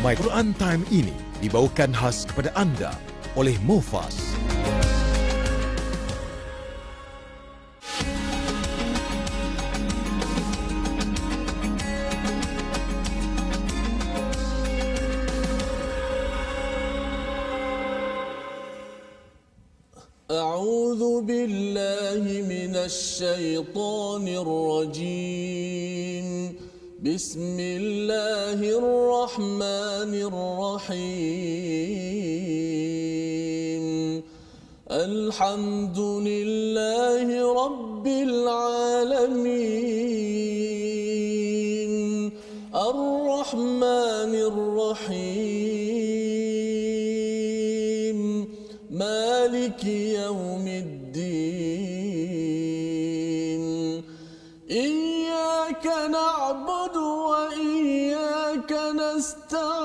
My Quran Time ini dibawakan khas kepada anda oleh Mufas. أعوذ بالله من الشيطان الرجيم بسم الله الرحمن الرحيم الحمد لله رب العالمين الرحمن الرحيم مالك يوم الدين إياك نعبد وإياك نستعين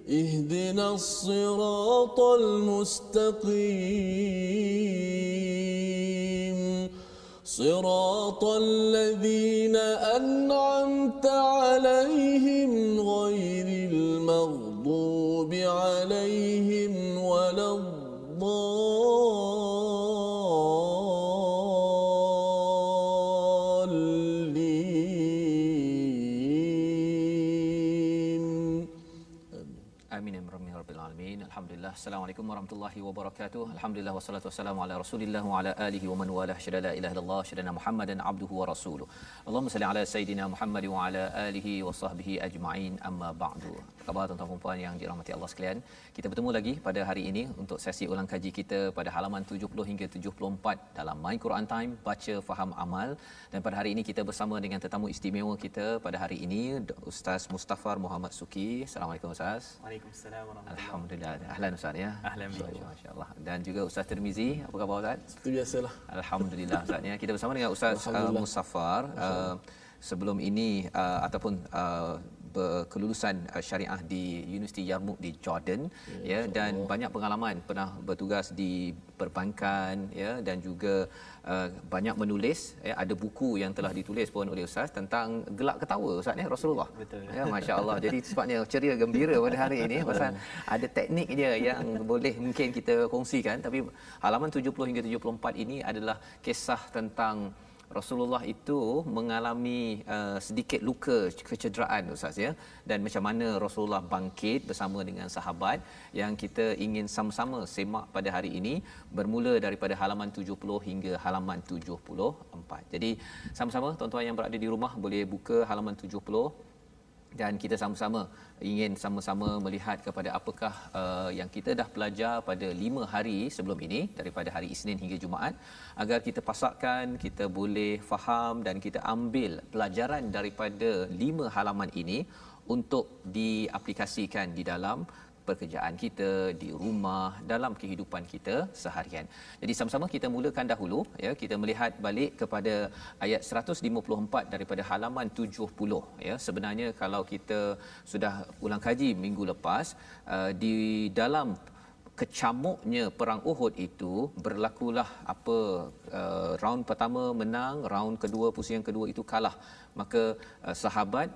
اهدنا الصراط المستقيم صراط الذين أنعمت عليهم غير المغضوب عليهم ولا الضالين Amin ya rabbal alamin. Alhamdulillah. Assalamualaikum warahmatullahi wabarakatuh. Alhamdulillah wassalatu wassalamu ala Rasulillah wa ala alihi wa man walah. Syada la ilaha illallah, syada Muhammadan abduhu wa rasuluh. Allahumma salli ala sayidina Muhammad wa ala alihi wa sahbihi ajma'in. Amma ba'du. Apa khabar tuan-tuan dan puan yang dirahmati Allah sekalian? Kita bertemu lagi pada hari ini untuk sesi ulang kaji kita pada halaman 70 hingga 74 dalam My Quran Time, baca faham amal. Dan pada hari ini kita bersama dengan tetamu istimewa kita pada hari ini, Ustaz Mustafar Muhammad Suki. Assalamualaikum Ustaz. Waalaikumsalam warahmatullahi. Alhamdulillah. Ahlan Ustaz ya. Ahlan bikum. Masya-Allah. Dan juga Ustaz Tirmizi. Apa khabar Ustaz? Seperti biasalah. Alhamdulillah Ustaz ya. Kita bersama dengan Ustaz Musaffar. Sebelum ini ataupun berkelulusan syariah di Universiti Yarmouk di Jordan ya, dan banyak pengalaman, pernah bertugas di perbankan ya, dan juga banyak menulis ya, ada buku yang telah ditulis pun oleh Ustaz tentang gelak ketawa Ustaz ya Rasulullah. Betul. Ya, masya-Allah. Jadi sebabnya ceria gembira pada hari ini pasal ada teknik dia yang boleh mungkin kita kongsikan, tapi halaman 70 hingga 74 ini adalah kisah tentang Rasulullah itu mengalami sedikit luka kecederaan Ustaz ya, dan macam mana Rasulullah bangkit bersama dengan sahabat yang kita ingin sama-sama semak pada hari ini, bermula daripada halaman 70 hingga halaman 74. Jadi sama-sama tuan-tuan yang berada di rumah boleh buka halaman 70 dan kita sama-sama ingin sama-sama melihat kepada apakah yang kita dah belajar pada 5 hari sebelum ini, daripada hari Isnin hingga Jumaat, agar kita pasakkan, kita boleh faham dan kita ambil pelajaran daripada 5 halaman ini untuk diaplikasikan di dalam pekerjaan kita, di rumah, dalam kehidupan kita seharian. Jadi sama-sama kita mulakan dahulu ya, kita melihat balik kepada ayat 154 daripada halaman 70 ya. Sebenarnya kalau kita sudah ulang kaji minggu lepas, di dalam kecamuknya perang Uhud itu berlakulah apa, round pertama menang, round kedua, pusing yang kedua itu kalah. Maka sahabat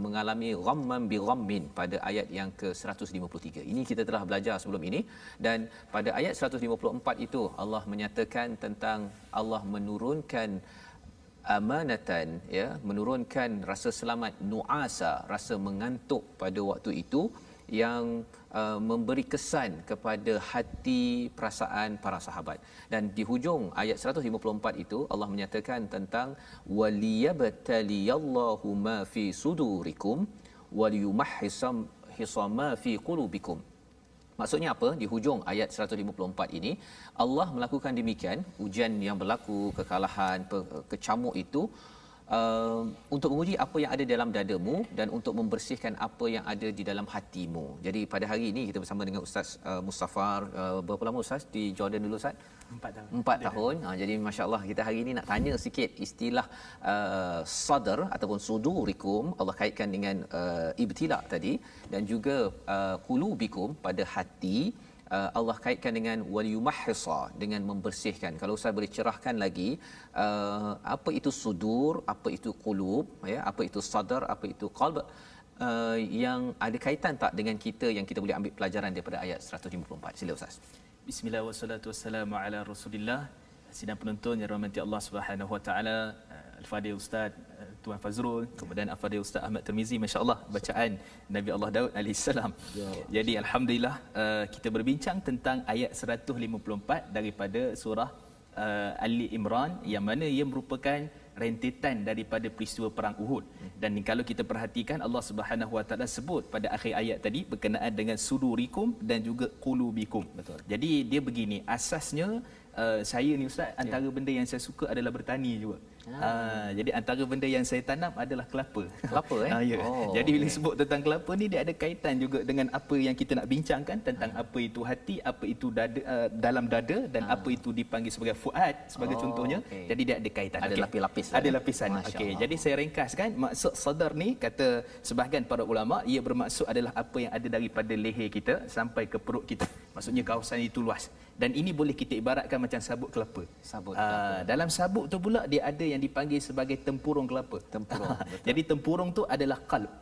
mengalami ghamman bi ghammin pada ayat yang ke-153. Ini kita telah belajar sebelum ini, dan pada ayat 154 itu Allah menyatakan tentang Allah menurunkan amanatan ya, menurunkan rasa selamat nuasa, rasa mengantuk pada waktu itu yang memberi kesan kepada hati perasaan para sahabat. Dan di hujung ayat 154 itu Allah menyatakan tentang waliyabtaliyallahu ma fi sudurikum waliyumahhisam hisama fi qulubikum. Maksudnya apa? Di hujung ayat 154 ini Allah melakukan demikian, ujian yang berlaku, kekalahan, kecamuk itu untuk menguji apa yang ada dalam dadamu dan untuk membersihkan apa yang ada di dalam hatimu. Jadi pada hari ini kita bersama dengan Ustaz Mustafar. Berapa lama Ustaz di Jordan dulu Ustaz? 4 tahun. 4 tahun. Jadi masya-Allah kita hari ini nak tanya sikit istilah sadr ataupun sudurikum, Allah kaitkan dengan ibtila tadi, dan juga qulubikum pada hati. Allah kaitkan dengan waliyumahhisa, dengan membersihkan. Kalau Ustaz boleh cerahkan lagi apa itu sudur, apa itu qulub, ya, apa itu sadar, apa itu qalb, yang ada kaitan tak dengan kita yang kita boleh ambil pelajaran daripada ayat 154. Sila Ustaz. Bismillah wassalatu wassalamu ala Rasulillah. Sidang penonton yang rahmati Allah Subhanahu wa taala, Al-Fadhil Ustaz Tuan Fazrul, kemudian Al-Fadhil Ustaz Ahmad Tirmizi, masya-Allah bacaan Nabi Allah Daud alaihi salam. Jadi alhamdulillah kita berbincang tentang ayat 154 daripada surah Ali Imran, yang mana ia merupakan rentetan daripada peristiwa perang Uhud. Dan kalau kita perhatikan, Allah Subhanahu wa taala sebut pada akhir ayat tadi berkenaan dengan sudurikum dan juga qulubikum. Betul. Jadi dia begini, asasnya saya ni Ustaz, antara benda yang saya suka adalah bertani juga. Jadi antara benda yang saya tanam adalah kelapa. Kelapa Ya. Jadi bila sebut tentang kelapa ni, dia ada kaitan juga dengan apa yang kita nak bincangkan tentang apa itu hati, apa itu dada, dalam dada, dan apa itu dipanggil sebagai fuad sebagai contohnya. Jadi dia ada kaitan. Ada lapis-lapis. Ada lapisan. Okey. Jadi saya ringkaskan, maksud sadar ni kata sebahagian para ulama, ia bermaksud adalah apa yang ada daripada leher kita sampai ke perut kita. Maksudnya kawasan itu luas. Dan ini boleh kita ibaratkan macam sabut kelapa. Sabut kelapa. Dalam sabut tu pula dia ada yang dipanggil sebagai tempurung kelapa. Tempurung. Jadi tempurung tu adalah qalb,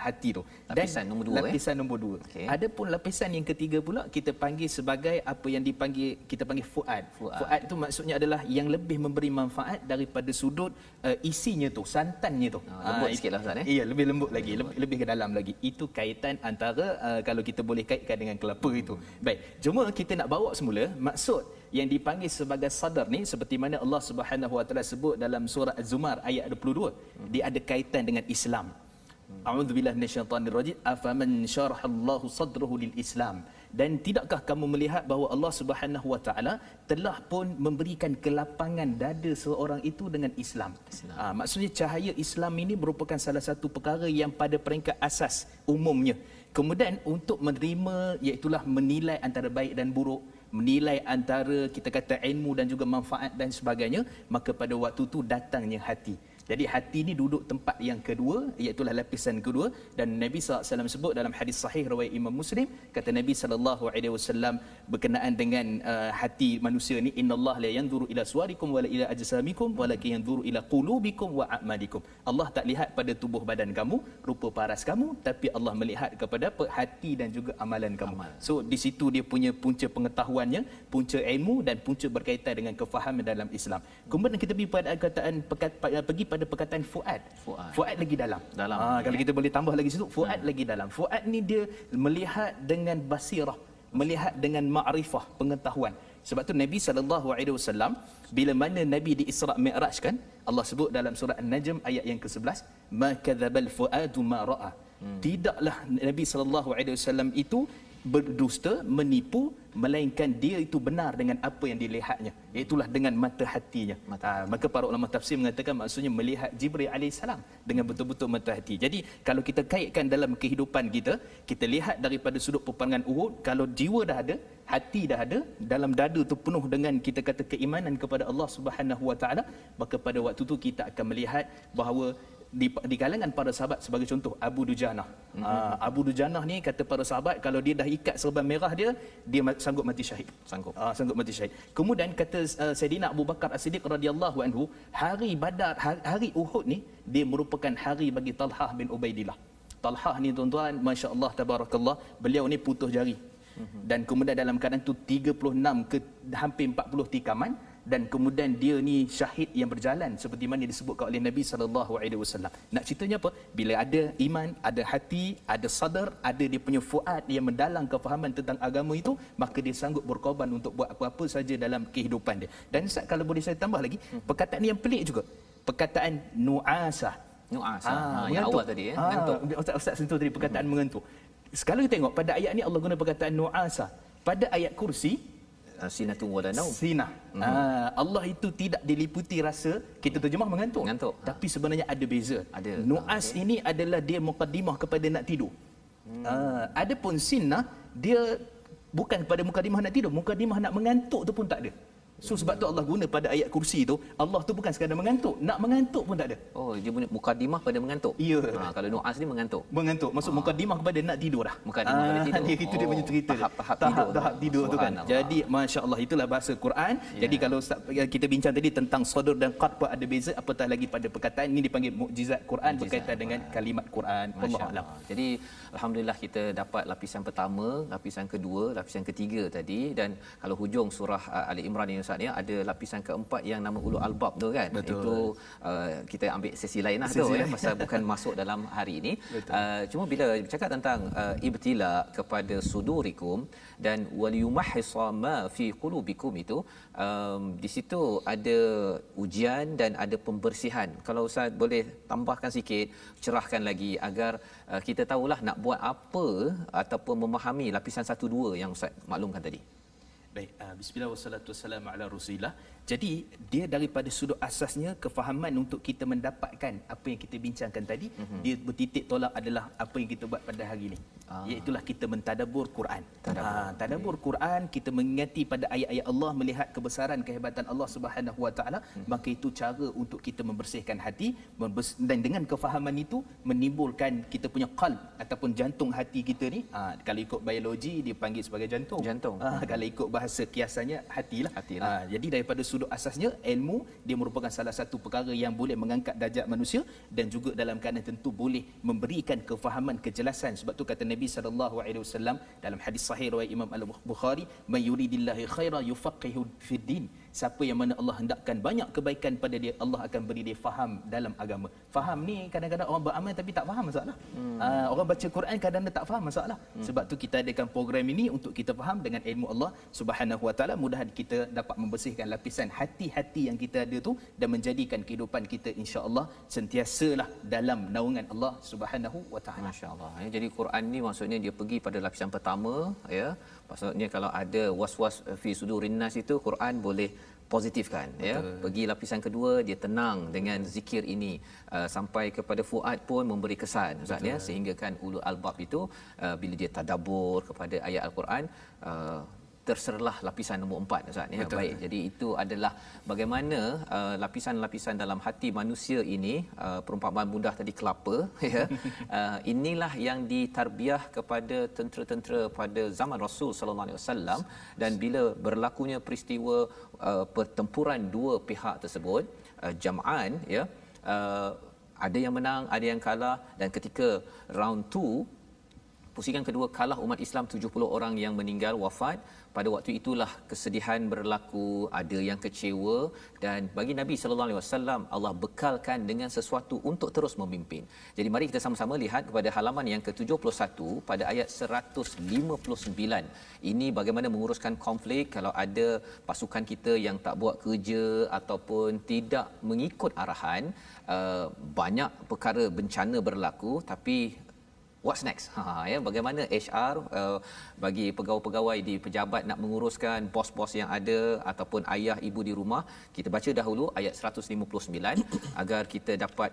hati tu. Lapisan nombor 2. Lapisan nombor 2. Okay. Adapun lapisan yang ketiga pula kita panggil sebagai apa yang dipanggil, kita panggil fuad. Fuad tu maksudnya adalah yang lebih memberi manfaat daripada sudut isinya tu, santannya tu. Lembut sikitlah Ustaz Iya, lebih lembut lagi, lebih ke dalam lagi. Itu kaitan antara kalau kita boleh kaitkan dengan kelapa itu. Baik, cuma kita nak bawa semula maksud yang dipanggil sebagai sadar ni, seperti mana Allah Subhanahu wa taala sebut dalam surah Az-Zumar ayat 22. Dia ada kaitan dengan Islam. A'udzubillahi minasyaitanirrajim. Afaman syarahallahu sadrahu lil Islam. Dan tidakkah kamu melihat bahawa Allah Subhanahu wa taala telah pun memberikan kelapangan dada seorang itu dengan Islam. Maksudnya cahaya Islam ini merupakan salah satu perkara yang pada peringkat asas umumnya. Kemudian untuk menerima, iaitulah menilai antara baik dan buruk, menilai antara kita kata ilmu dan juga manfaat dan sebagainya, maka pada waktu itu datangnya hati. Jadi hati ni duduk tempat yang kedua, iaitu lapisan kedua. Dan Nabi SAW sebut dalam hadis sahih riwayat Imam Muslim, kata Nabi SAW berkenaan dengan hati manusia ni, innallaha la yanzuru ila suwarikum wala ila ajsamikum walakin yanzuru ila qulubikum wa a'malikum. Allah tak lihat pada tubuh badan kamu, rupa paras kamu, tapi Allah melihat kepada hati dan juga amalan kamu. So di situ dia punya punca pengetahuannya, punca ilmu dan punca berkaitan dengan kefahaman dalam Islam. Kemudian kita pergi pada pergi pada perkataan fuad. Fuad lagi dalam. Kalau kita boleh tambah lagi situ, fuad lagi dalam. Fuad ni dia melihat dengan basirah, melihat dengan ma'rifah, pengetahuan. Sebab tu Nabi SAW bila mana Nabi di Isra' Mi'raj kan, Allah sebut dalam surah An-Najm ayat yang ke-11, ma kadzabal fuadu ma ra'a. Tidaklah Nabi SAW itu berdusta, menipu, melainkan dia itu benar dengan apa yang dilihatnya, iaitulah dengan mata hatinya. Maka para ulama tafsir mengatakan maksudnya melihat Jibril alaihissalam dengan betul-betul mata hati. Jadi kalau kita kaitkan dalam kehidupan kita, kita lihat daripada sudut peperangan Uhud, kalau jiwa dah ada, hati dah ada, dalam dada tu penuh dengan kita kata keimanan kepada Allah Subhanahu wa taala, maka pada waktu tu kita akan melihat bahawa di kalangan para sahabat, sebagai contoh Abu Dujanah. Abu Dujanah ni kata para sahabat, kalau dia dah ikat serban merah dia sanggup mati syahid. Sanggup mati syahid. Kemudian kata Saidina Abu Bakar As-Siddiq radhiyallahu anhu, hari Badar, hari Uhud ni dia merupakan hari bagi Talhah bin Ubaidillah. Talhah ni tuan-tuan, masya-Allah tabarakallah, beliau ni putus jari. Dan kemudian dalam keadaan tu 36 ke hampir 40 tikaman, dan kemudian dia ni syahid yang berjalan seperti mana disebutkan oleh Nabi SAW. Nak ceritanya apa? Bila ada iman, ada hati, ada sadar, ada dia punya fuad yang mendalam kefahaman tentang agama itu, maka dia sanggup berkorban untuk buat apa-apa saja dalam kehidupan dia. Dan Ustaz, kalau boleh saya tambah lagi, perkataan yang pelik juga, perkataan nu'asah. Yang awal tadi mengantuk. Ustaz sentuh tadi perkataan mengantuk. Sekarang kita tengok pada ayat ni Allah guna perkataan nu'asah. Pada ayat kursi sinatun wala naum. Sinah. Allah itu tidak diliputi rasa, kita terjemah mengantuk. Tapi sebenarnya ada beza. Nu'as ini adalah dia mukaddimah kepada nak tidur. Adapun sinah dia bukan kepada mukadimah nak tidur, mukadimah nak mengantuk tu pun tak ada. So sebab tu Allah guna pada ayat kursi tu, Allah tu bukan sekadar mengantuk, nak mengantuk pun tak ada. Oh, dia punya mukadimah pada mengantuk. Ya. Kalau nu'as ni mengantuk. Mengantuk. Maksud mukadimah kepada nak tidur dah. Mukadimah pada tidur. Itu dia punya cerita. Tahap tidur tu kan. Jadi masya-Allah itulah bahasa Quran. Jadi kalau kita bincang tadi tentang sadr dan qatb ada beza, apatah lagi pada perkataan ini dipanggil mukjizat Quran berkaitan dengan kalimat Quran. Wallahu a'lam. Jadi alhamdulillah kita dapat lapisan pertama, lapisan kedua, lapisan ketiga tadi, dan kalau hujung surah Ali Imran ini Ustaz ya, ada lapisan keempat yang nama ulul albab tu kan. Betul. Itu kita ambil sesi lain lah tu ya, pasal bukan masuk dalam hari ini. Cuma bila bercakap tentang ibtila kepada sudurikum dan waliyumahhisa ma fi qulubikum itu, di situ ada ujian dan ada pembersihan. Kalau Ustaz boleh tambahkan sikit, cerahkan lagi agar kita tahulah nak buat apa ataupun memahami lapisan 1 2 yang Ustaz maklumkan tadi. Baik, bismillah wassalatu wassalamu ala Rasulillah. Jadi dia daripada sudut asasnya kefahaman untuk kita mendapatkan apa yang kita bincangkan tadi, dia bertitik tolak adalah apa yang kita buat pada hari ini. Iaitulah kita mentadabbur Quran. Tadabbur Quran, kita mengingati pada ayat-ayat Allah, melihat kebesaran kehebatan Allah Subhanahu Wa Taala, maka itu cara untuk kita membersihkan hati, dan dengan kefahaman itu menimbulkan kita punya qalb ataupun jantung hati kita ni. Kalau ikut biologi dia panggil sebagai jantung. Kalau ikut bahasa kiasannya hatilah. Jadi daripada sudut asasnya, ilmu dia merupakan salah satu perkara yang boleh mengangkat darjat manusia, dan juga dalam keadaan tentu boleh memberikan kefahaman, kejelasan. Sebab tu kata Nabi SAW dalam hadis sahih riwayat Imam Al-Bukhari, "May yuridillahi khairan yufaqihu fid din." Siapa yang mana Allah hendakkan banyak kebaikan pada dia, Allah akan beri dia faham dalam agama. Faham ni kadang-kadang orang beramal tapi tak faham, masalah. Orang baca Quran kadang-kadang tak faham, masalah. Sebab tu kita adakan program ini untuk kita faham dengan ilmu Allah Subhanahu Wa Taala. Mudah kita dapat membersihkan lapisan hati-hati yang kita ada tu, dan menjadikan kehidupan kita insya-Allah sentiasalah dalam naungan Allah Subhanahu Wa Taala. Masya-Allah. Jadi Quran ni maksudnya dia pergi pada lapisan pertama ya. Maksudnya kalau ada was-was fi sudurin nas itu Quran boleh positifkan ya. Pergi lapisan kedua dia tenang dengan zikir ini, sampai kepada fuad pun memberi kesan Ustaz ya, sehingga kan ulul albab itu bila dia tadabbur kepada ayat al-Quran, terserlah lapisan nombor 4 Ustaz ya. Baik, jadi itu adalah bagaimana lapisan-lapisan dalam hati manusia ini, perumpamaan mudah tadi kelapa ya. Inilah yang ditarbiah kepada tentera-tentera pada zaman Rasul sallallahu alaihi wasallam, dan bila berlakunya peristiwa pertempuran dua pihak tersebut, jam'an ya, ada yang menang, ada yang kalah, dan ketika round 2 pusingan kedua kalah umat Islam, 70 orang yang meninggal wafat. Pada waktu itulah kesedihan berlaku, ada yang kecewa, dan bagi Nabi sallallahu alaihi wasallam Allah bekalkan dengan sesuatu untuk terus memimpin. Jadi mari kita sama-sama lihat kepada halaman yang ke-71 pada ayat 159. Ini bagaimana menguruskan konflik kalau ada pasukan kita yang tak buat kerja ataupun tidak mengikut arahan. Banyak perkara bencana berlaku, tapi what's next? Ya, bagaimana HR bagi pegawai-pegawai di pejabat nak menguruskan bos-bos yang ada ataupun ayah ibu di rumah. Kita baca dahulu ayat 159 agar kita dapat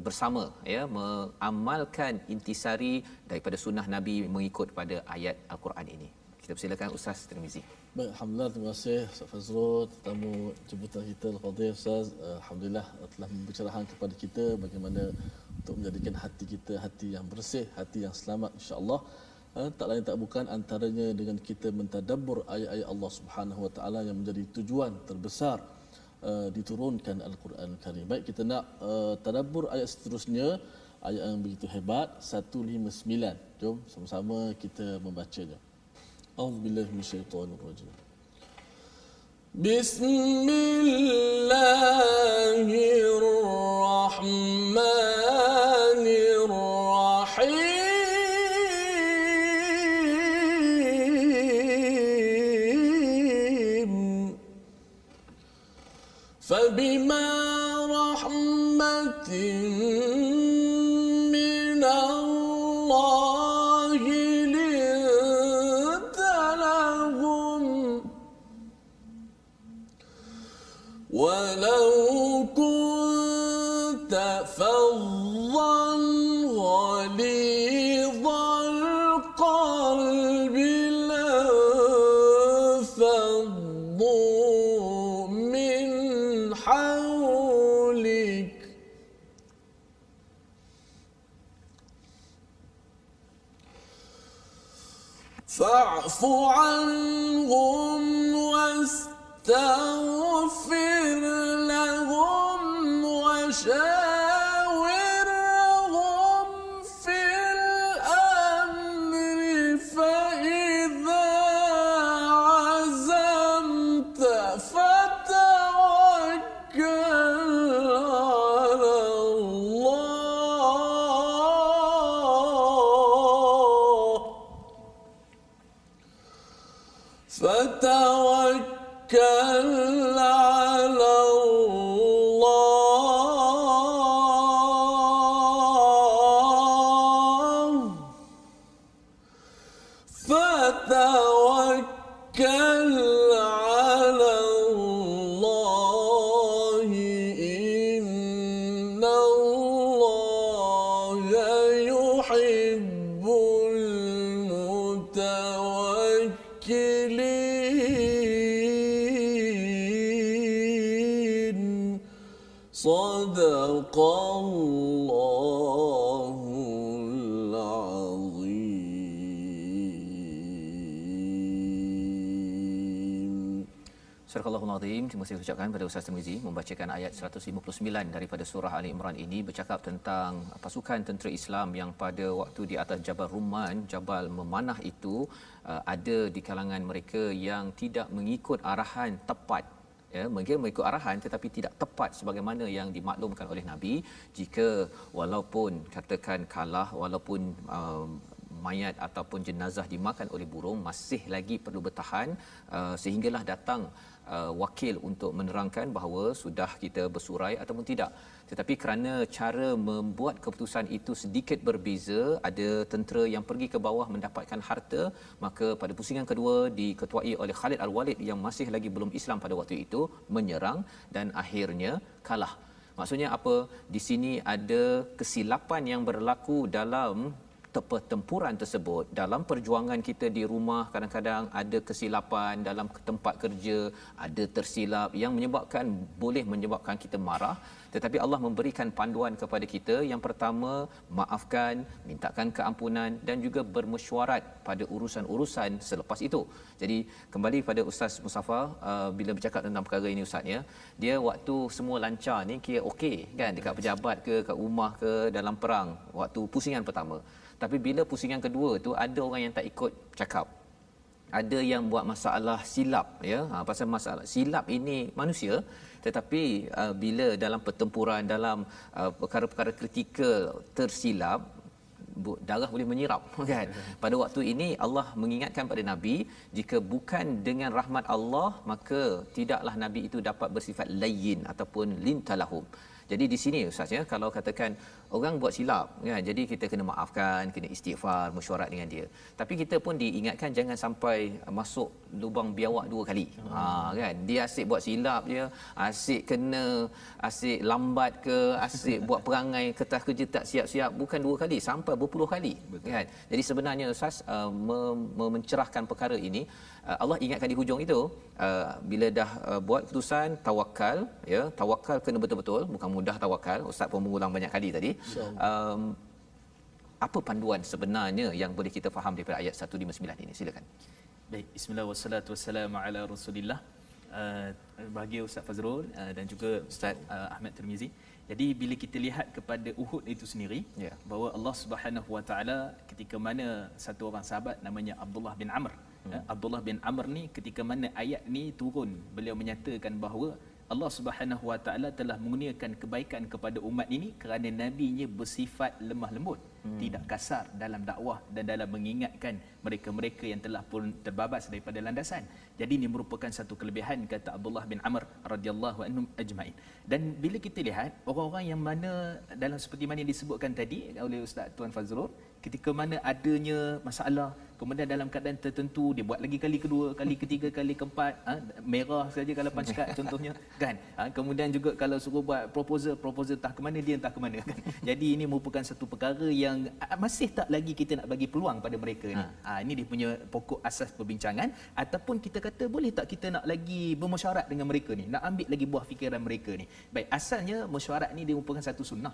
bersama ya mengamalkan intisari daripada sunnah Nabi mengikut pada ayat al-Quran ini. Kita persilakan Ustaz Tirmizi. Baik, alhamdulillah, terima kasih Ustaz Fazrul, tetamu jemputan kita al-Fadhil Ustaz. Alhamdulillah telah membicarakan kepada kita bagaimana untuk menjadikan hati kita hati yang bersih, hati yang selamat insya-Allah. Tak lain tak bukan antaranya dengan kita mentadabbur ayat-ayat Allah Subhanahu Wa Taala yang menjadi tujuan terbesar diturunkan Al-Quran Karim. Baik, kita nak tadabbur ayat seterusnya, ayat yang begitu hebat 159. Jom sama-sama kita membacanya. A'udzubillahi minasyaitonirrajim. Bismillahirrahmanirrahim. فبما رحمة من الله لنت لهم ولو كنت فظا غليظ القلب لانفضوا فاعف عنهم واستغفر لهم وشاورهم في الأمر فإذا عزمت فتوكل على الله فتوكل على الله فتوكل على الله إن الله يحب المتوكلين صدق الله العظيم. Surah Al-Azim, terima kasih ucapkan pada Ustaz Tirmizi membacakan ayat 159 daripada surah Ali Imran ini bercakap tentang pasukan tentera Islam yang pada waktu di atas Jabal Rumman, Jabal Memanah itu ada di kalangan mereka yang tidak mengikut arahan tepat. Ya, mungkin mengikut arahan tetapi tidak tepat sebagaimana yang dimaklumkan oleh Nabi. Jika walaupun katakan kalah, walaupun mayat ataupun jenazah dimakan oleh burung, masih lagi perlu bertahan sehinggalah datang wakil untuk menerangkan bahawa sudah kita bersurai ataupun tidak. Tetapi kerana cara membuat keputusan itu sedikit berbeza, ada tentera yang pergi ke bawah mendapatkan harta, maka pada pusingan kedua diketuai oleh Khalid Al-Walid yang masih lagi belum Islam pada waktu itu, menyerang dan akhirnya kalah. Maksudnya apa? Di sini ada kesilapan yang berlaku dalam pertempuran tersebut. Dalam perjuangan kita di rumah kadang-kadang ada kesilapan, dalam tempat kerja ada tersilap yang boleh menyebabkan kita marah, tetapi Allah memberikan panduan kepada kita. Yang pertama, maafkan, mintakan keampunan dan juga bermesyuarat pada urusan-urusan selepas itu. Jadi kembali pada Ustaz Mustafa, bila bercakap tentang perkara ini Ustaz ya, dia waktu semua lancar ni kira okey kan, dekat pejabat ke, kat rumah ke, dalam perang waktu pusingan pertama. Tapi bila pusingan kedua tu ada orang yang tak ikut cakap. Ada yang buat masalah silap ya. Pasal masalah silap ini manusia, tetapi bila dalam pertempuran, dalam perkara-perkara kritikal tersilap, darah boleh menyirap kan. Pada waktu ini Allah mengingatkan pada Nabi, jika bukan dengan rahmat Allah maka tidaklah Nabi itu dapat bersifat layyin ataupun lintalahum. Jadi di sini Ustaz ya, kalau katakan orang buat silap kan, jadi kita kena maafkan, kena istighfar, mesyuarat dengan dia. Tapi kita pun diingatkan jangan sampai masuk lubang biawak dua kali. Kan, dia asyik buat silap je, asyik lambat ke, asyik buat perangai kertas kerja tak siap-siap, bukan dua kali, sampai berpuluh kali. Betul. Kan. Jadi sebenarnya Ustaz mencerahkan perkara ini, Allah ingatkan di hujung itu, bila dah buat keputusan, tawakal ya, tawakal kena betul-betul, bukan mudah tawakal. Ustaz pun mengulang banyak kali tadi. Apa panduan sebenarnya yang boleh kita faham daripada ayat 159 ini? Silakan. Baik, bismillah wassalatu wassalamu ala Rasulillah. Bahagia Ustaz Fazrul dan juga Ustaz Ahmad Tirmizi. Jadi bila kita lihat kepada Uhud itu sendiri, bahawa Allah Subhanahu Wa Taala ketika mana satu orang sahabat namanya Abdullah bin Amr. Abdullah bin Amr ni ketika mana ayat ni turun, beliau menyatakan bahawa Allah Subhanahu Wa Taala telah mengurniakan kebaikan kepada umat ini kerana nabinya bersifat lemah lembut, tidak kasar dalam dakwah dan dalam mengingatkan mereka-mereka yang telah pun terbabas daripada landasan. Jadi ini merupakan satu kelebihan, kata Abdullah bin Amr radhiyallahu anhum ajma'in. Dan bila kita lihat orang-orang yang mana dalam seperti mana yang disebutkan tadi oleh Ustaz Tuan Fazrul, ketika mana adanya masalah, kemudian dalam keadaan tertentu dia buat lagi kali kedua, kali ketiga, kali keempat, merah saja kalau punch card contohnya kan. Kemudian juga kalau suruh buat proposal entah ke mana dia entah ke mana kan. Jadi ini merupakan satu perkara yang masih tak lagi kita nak bagi peluang pada mereka ni. Ini dia punya pokok asas perbincangan. Ataupun kita kata boleh tak kita nak lagi bermesyuarat dengan mereka ni, nak ambil lagi buah fikiran mereka ni. Baik, asalnya mesyuarat ni dia merupakan satu sunnah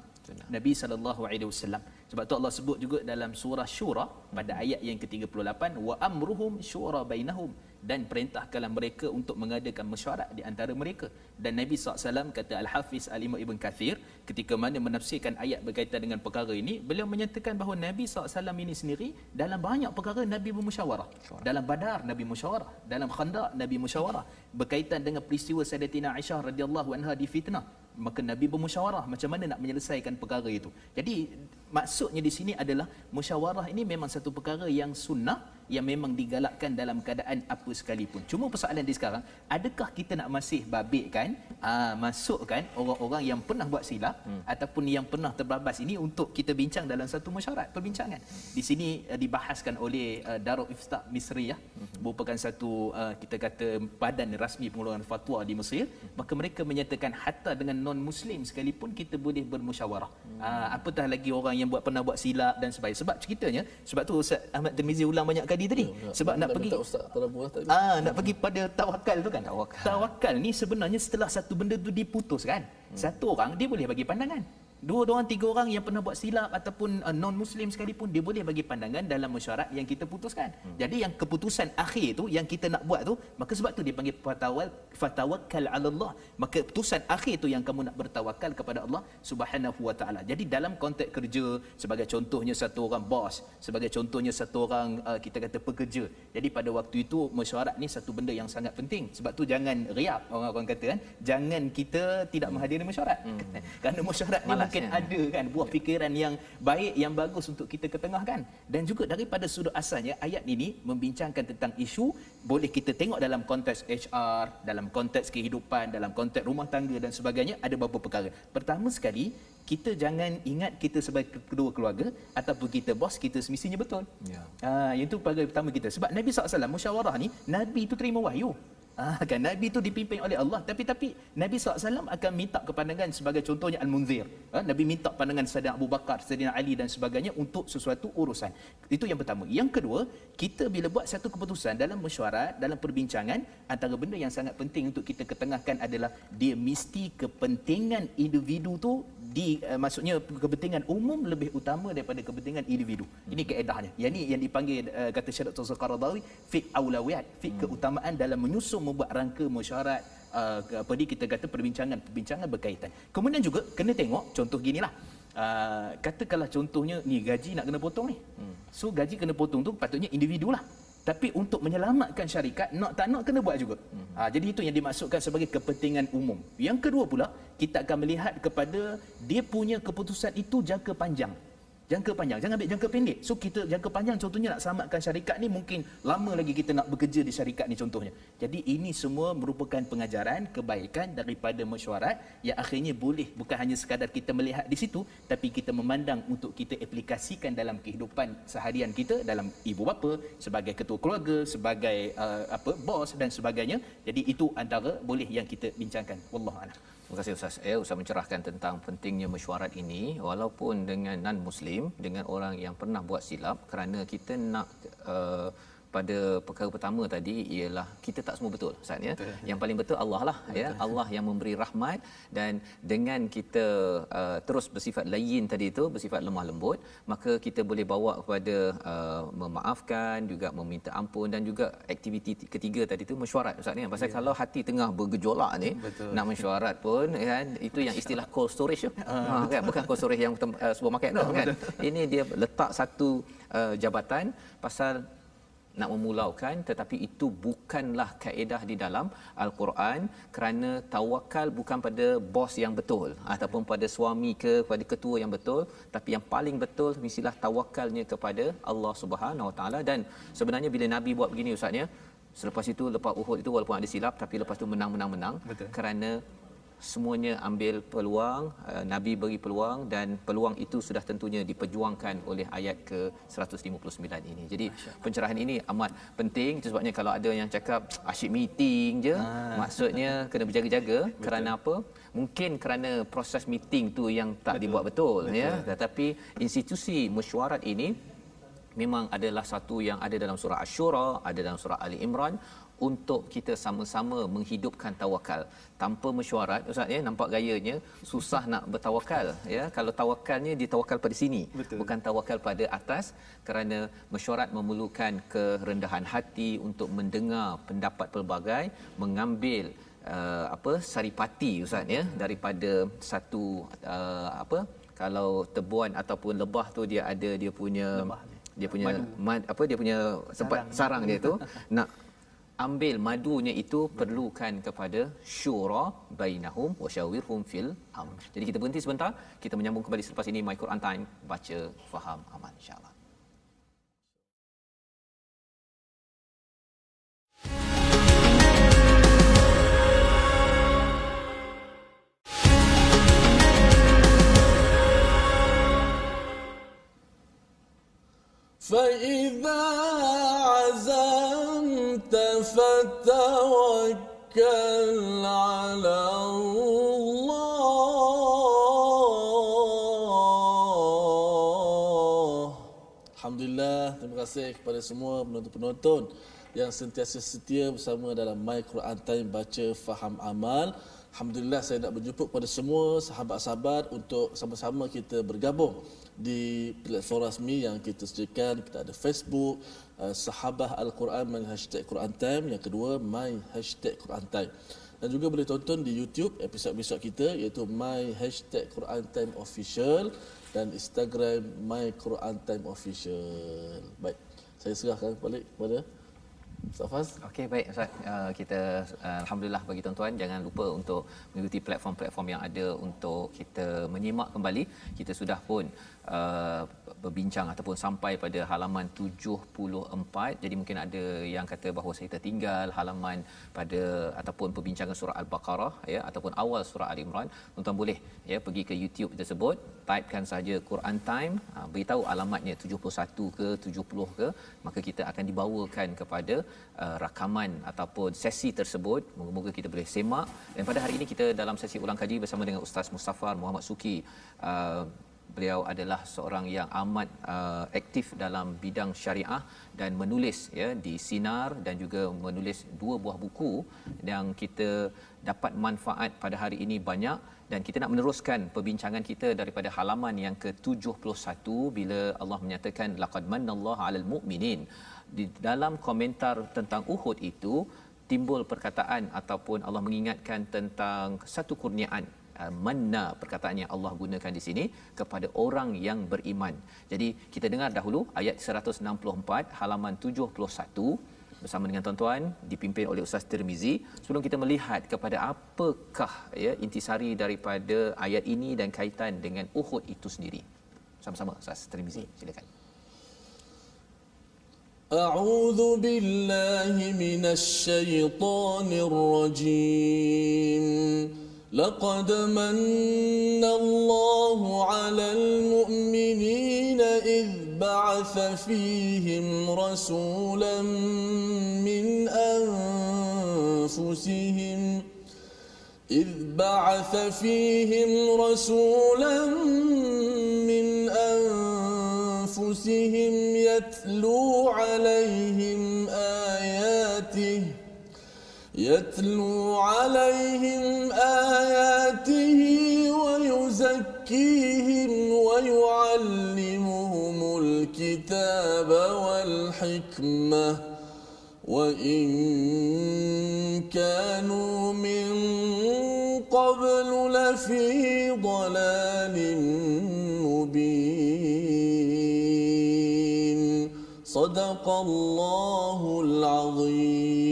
Nabi SAW. Sebab tu Allah sebut juga dalam surah Syura pada ayat yang ke-35, 38, wa amruhum syura bainahum, dan perintahkanlah mereka untuk mengadakan mesyuarat di antara mereka. Dan Nabi SAW, kata Al-Hafiz Al-Imam Ibn Kathir, ketika mana menafsirkan ayat berkaitan dengan perkara ini, beliau menyatakan bahawa Nabi SAW ini sendiri dalam banyak perkara Nabi bermusyawarah. Dalam Badar Nabi musyawarah, dalam Khandaq Nabi musyawarah, berkaitan dengan peristiwa Sayyidatina Aisyah radhiyallahu anha difitnah, maka Nabi bermusyawarah macam mana nak menyelesaikan perkara itu. Jadi maksudnya di sini adalah musyawarah ini memang satu perkara yang sunnah, yang memang digalakkan dalam keadaan apa sekalipun. Cuma persoalan di sekarang, adakah kita nak masih babitkan, masukkan orang-orang yang pernah buat silap ataupun yang pernah terbabas ini untuk kita bincang dalam satu mesyuarat, perbincangan. Di sini dibahaskan oleh Darul Iftah Misriyah, merupakan satu kita kata badan rasmi pengeluaran fatwa di Mesir. Maka mereka menyatakan hatta dengan non-muslim sekalipun kita boleh bermusyawarah. Apatah lagi orang yang pernah buat silap dan sebagainya. Sebab ceritanya, sebab tu Ustaz Ahmad Tirmizi ulang banyak kali tadi. Sebab nak pergi nak pergi pada tawakal tu kan. Tawakal ni sebenarnya setelah satu benda tu diputuskan, satu orang dia boleh bagi pandangan. 2 orang, 3 orang yang pernah buat silap ataupun non-muslim sekalipun, dia boleh bagi pandangan dalam mesyuarat yang kita putuskan. Jadi yang keputusan akhir tu yang kita nak buat tu, maka sebab tu dia panggil fatawakkal 'ala Allah. Maka keputusan akhir tu yang kamu nak bertawakal kepada Allah Subhanahu wa taala. Jadi dalam konteks kerja, sebagai contohnya satu orang bos, sebagai contohnya satu orang kita kata pekerja. Jadi pada waktu itu mesyuarat ni satu benda yang sangat penting. Sebab tu jangan riak, orang-orang kata kan, jangan kita tidak menghadiri mesyuarat. Kerana mesyuarat ni mungkin ada kan buah fikiran yang baik, yang bagus untuk kita ketengahkan. Dan juga daripada sudut asalnya ayat ini membincangkan tentang isu, boleh kita tengok dalam konteks HR, dalam konteks kehidupan, dalam konteks rumah tangga dan sebagainya, ada beberapa perkara. Pertama sekali, kita jangan ingat kita sebagai kedua keluarga ataupun kita bos, kita semestinya betul. Itu perkara pertama kita. Sebab Nabi SAW musyawarah ni, Nabi itu terima wahyu. Kan Nabi itu dipimpin oleh Allah, tapi Nabi SAW akan minta kepandangan, sebagai contohnya Al-Munzir. Nabi minta pandangan Sayyidina Abu Bakar, Sayyidina Ali dan sebagainya untuk sesuatu urusan. Itu yang pertama. Yang kedua, kita bila buat satu keputusan dalam mesyuarat, dalam perbincangan, antara benda yang sangat penting untuk kita ketengahkan adalah dia mesti kepentingan individu tu maksudnya kepentingan umum lebih utama daripada kepentingan individu. Ini kaedahnya. Yang ni yang dipanggil kata Syekh Dr. Qaradawi fiqh aulawiyat, fiqh keutamaan dalam menyusun membuat rangka mesyuarat, kita kata perbincangan berkaitan. Kemudian juga kena tengok contoh ginilah. Katakanlah contohnya ni gaji nak kena potong ni. So gaji kena potong tu patutnya individu lah. Tapi untuk menyelamatkan syarikat, nak tak nak kena buat juga. Jadi itu yang dimaksudkan sebagai kepentingan umum. Yang kedua pula, kita akan melihat kepada dia punya keputusan itu jangka panjang. Jangka panjang, jangan ambil jangka pendek. So kita jangka panjang contohnya nak selamatkan syarikat ni, mungkin lama lagi kita nak bekerja di syarikat ni contohnya. Jadi ini semua merupakan pengajaran kebaikan daripada mesyuarat yang akhirnya boleh bukan hanya sekadar kita melihat di situ, tapi kita memandang untuk kita aplikasikan dalam kehidupan seharian kita, dalam ibu bapa, sebagai ketua keluarga, sebagai bos dan sebagainya. Jadi itu antara boleh yang kita bincangkan. Wallahu a'lam. Terima kasih Ustaz. Ustaz mencerahkan tentang pentingnya mesyuarat ini, walaupun dengan non-Muslim, dengan orang yang pernah buat silap, kerana kita nak pada perkara pertama tadi ialah kita tak semua betul Ustaz ya. Yang paling betul Allah lah ya. Allah yang memberi rahmat, dan dengan kita terus bersifat layyin tadi itu, bersifat lemah lembut, maka kita boleh bawa kepada memaafkan, juga meminta ampun, dan juga aktiviti ketiga tadi itu mesyuarat Ustaz ni. Pasal kalau hati tengah bergejolak ni, nak mesyuarat pun kan, itu yang istilah cold storage tu. Kan, bukan cold storage yang supermarket tu kan. Ini dia letak satu jabatan pasal nak memulaukan, tetapi itu bukanlah kaedah di dalam Al-Quran, kerana tawakal bukan pada bos yang betul ataupun pada suami ke pada ketua yang betul, tapi yang paling betul mestilah tawakalnya kepada Allah Subhanahu Wa Taala. Dan sebenarnya bila Nabi buat begini Ustaz ya, selepas itu, lepas Uhud itu walaupun ada silap, tapi lepas itu menang, kerana semuanya ambil peluang, Nabi beri peluang, dan peluang itu sudah tentunya diperjuangkan oleh ayat ke-159 ini. Jadi pencerahan ini amat penting. Itu sebabnya kalau ada yang cakap asyik meeting je, maksudnya kena berjaga-jaga. Kerana apa? Mungkin kerana proses meeting tu yang tak dibuat betul. Ya. Tetapi institusi mesyuarat ini memang adalah satu yang ada dalam surah Asy-Syura, ada dalam surah Ali Imran, untuk kita sama-sama menghidupkan tawakal tanpa mesyuarat. Ustaz ya, nampak gayanya susah nak bertawakal ya. Kalau tawakalnya ditawakal pada sini, betul, bukan tawakal pada atas, kerana mesyuarat memerlukan kerendahan hati untuk mendengar pendapat pelbagai, mengambil saripati Ustaz ya, daripada satu kalau tebuan ataupun lebah tu dia ada dia punya dia punya tempat sarang dia tu, nak ambil madunya itu perlukan kepada syura bainahum wa syawirhum fil amr. Jadi kita berhenti sebentar, kita menyambung kembali selepas ini My Quran Time, baca faham amal insya-Allah. فإذا عزمت فتوكل على Allah. Alhamdulillah, terima kasih kepada semua penonton-penonton yang sentiasa setia bersama dalam My Quran Time, baca faham amal. Alhamdulillah, saya nak berjumpa kepada semua sahabat-sahabat untuk sama-sama kita bergabung di platform rasmi yang kita sediakan. Kita ada Facebook, Sahabah Al-Quran My #Quran Time. Yang kedua, My #Quran Time. Dan juga boleh tonton di YouTube episod-episod kita, iaitu My #Quran Time Official, dan Instagram My Quran Time Official. Baik, saya serahkan balik kepada Ustaz Faz. Okey, baik Ustaz. Kita alhamdulillah bagi tuan-tuan, jangan lupa untuk mengikuti platform-platform yang ada untuk kita menyimak kembali. Kita sudah pun berbincang ataupun sampai pada halaman 74. Jadi mungkin ada yang kata bahawa saya tertinggal halaman pada ataupun perbincangan surah Al-Baqarah ya, ataupun awal surah Ali Imran. Tuan-tuan boleh ya pergi ke YouTube tersebut, typekan saja Quran Time, beritahu alamatnya 71 ke 70 ke, maka kita akan dibawakan kepada rakaman ataupun sesi tersebut. Moga-moga kita boleh semak. Dan pada hari ini kita dalam sesi ulang kaji bersama dengan Ustaz Mustafar Muhammad Suki. Beliau adalah seorang yang amat aktif dalam bidang syariah dan menulis ya di Sinar, dan juga menulis 2 buah buku yang kita dapat manfaat pada hari ini banyak. Dan kita nak meneruskan perbincangan kita daripada halaman yang ke-71 bila Allah menyatakan laqad mannallahu 'alal mu'minin. Di dalam komentar tentang Uhud itu timbul perkataan ataupun Allah mengingatkan tentang satu kurniaan, manna, perkataan yang Allah gunakan di sini kepada orang yang beriman. Jadi kita dengar dahulu ayat 164 halaman 71 bersama dengan tuan-tuan, dipimpin oleh Ustaz Tirmizi, sebelum kita melihat kepada apakah ya intisari daripada ayat ini dan kaitan dengan Uhud itu sendiri. Sama-sama Ustaz Tirmizi, silakan. أعوذ بالله من الشيطان الرجيم لقد من الله على المؤمنين إذ بعث فيهم رسولا من أنفسهم يتلو عليهم آياته ويزكيهم ويعلمهم الكتاب والحكمة وإن كانوا من قبل لفي ضلال مبين صدق الله العظيم.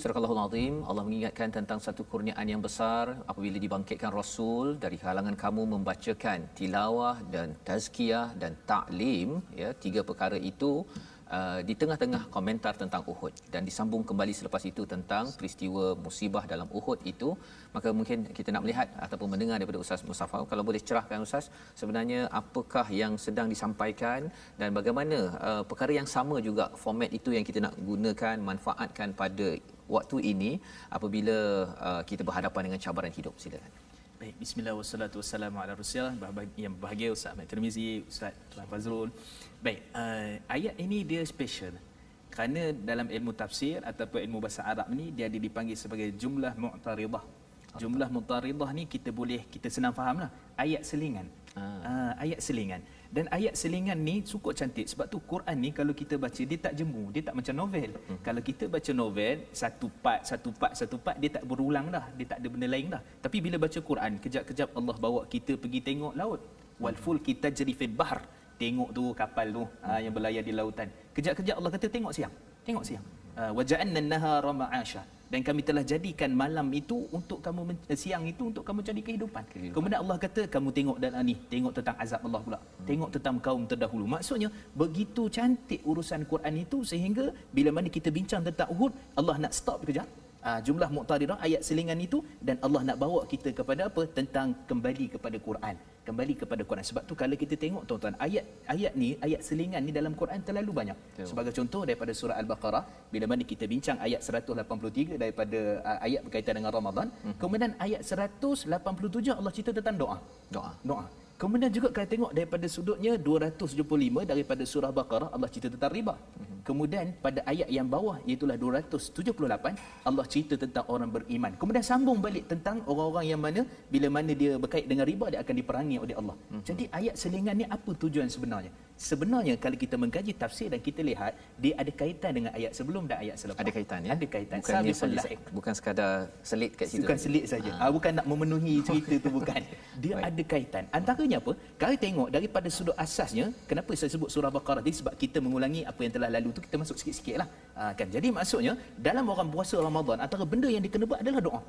Surah Al-Allahul Azim, Allah mengingatkan tentang satu kurniaan yang besar apabila dibangkitkan Rasul dari kalangan kamu membacakan tilawah dan tazkiyah dan ta'lim, ya, 3 perkara itu di tengah-tengah komentar tentang Uhud, dan disambung kembali selepas itu tentang peristiwa musibah dalam Uhud itu. Maka mungkin kita nak melihat ataupun mendengar daripada Ustaz Mustafa, kalau boleh cerahkan Ustaz, sebenarnya apakah yang sedang disampaikan dan bagaimana perkara yang sama juga format itu yang kita nak gunakan, manfaatkan pada waktu ini apabila kita berhadapan dengan cabaran hidup. Silakan. Baik, bismillah wassalatu wassalamu ala Rasulillah. Yang berbahagia Ustaz Ahmad Tirmizi, Ustaz Tuan Fazrul. Baik, ayat ini dia special. Kerana dalam ilmu tafsir ataupun ilmu bahasa Arab ni dia ada dipanggil sebagai jumlah mu'taridah. Jumlah mu'taridah ni kita senang fahamlah. Ayat selingan. Ayat selingan. Dan ayat selingan ni cukup cantik sebab tu Quran ni kalau kita baca dia tak jemu, dia tak macam novel. Kalau kita baca novel satu part dia tak berulang dah, dia tak ada benda lain dah. Tapi bila baca Quran kejap-kejap Allah bawa kita pergi tengok laut. Wal fulki tajri fil bahr. Tengok tu kapal tu yang berlayar di lautan. Kejap-kejap Allah kata tengok siang. Wa ja'alna an-nahara ma'asha. Dan kami telah jadikan malam itu untuk kamu siang itu untuk kamu cari kehidupan. Kemudian Allah kata kamu tengok dan ni, tengok tentang azab Allah pula. Tengok tentang kaum terdahulu. Maksudnya begitu cantik urusan Quran itu sehingga bila mana kita bincang tentang Uhud, Allah nak stop kejap. Jumlah muqtaridah ayat selingan itu dan Allah nak bawa kita kepada apa? Tentang kembali kepada Quran. Kembali kepada Quran. Sebab tu kalau kita tengok tuan-tuan, ayat selingan ni dalam Quran terlalu banyak. Sebagai contoh daripada surah Al-Baqarah, bila mana kita bincang ayat 183 daripada ayat berkaitan dengan Ramadan, kemudian ayat 187 Allah cerita tentang doa. Kemudian juga kalau tengok daripada sudutnya 275 daripada surah Baqarah Allah cerita tentang riba. Kemudian pada ayat yang bawah iaitu 278 Allah cerita tentang orang beriman. Kemudian sambung balik tentang orang-orang yang mana bila mana dia berkait dengan riba dia akan diperangi oleh Allah. Jadi ayat selingan ni apa tujuan sebenarnya? Sebenarnya kalau kita mengkaji tafsir dan kita lihat dia ada kaitan dengan ayat sebelum dan ayat selepas. Ada kaitan ya. Ada kaitan. Bukan sekadar selit kat situ. Bukan selit saja. Bukan nak memenuhi cerita tu bukan. Dia ada kaitan. Antaranya apa? Kalau tengok daripada sudut asasnya, kenapa saya sebut surah Baqarah ni sebab kita mengulangi apa yang telah lalu tu kita masuk sikit-sikitlah. Kan. Jadi maksudnya dalam orang puasa Ramadan antara benda yang dikena buat adalah doa.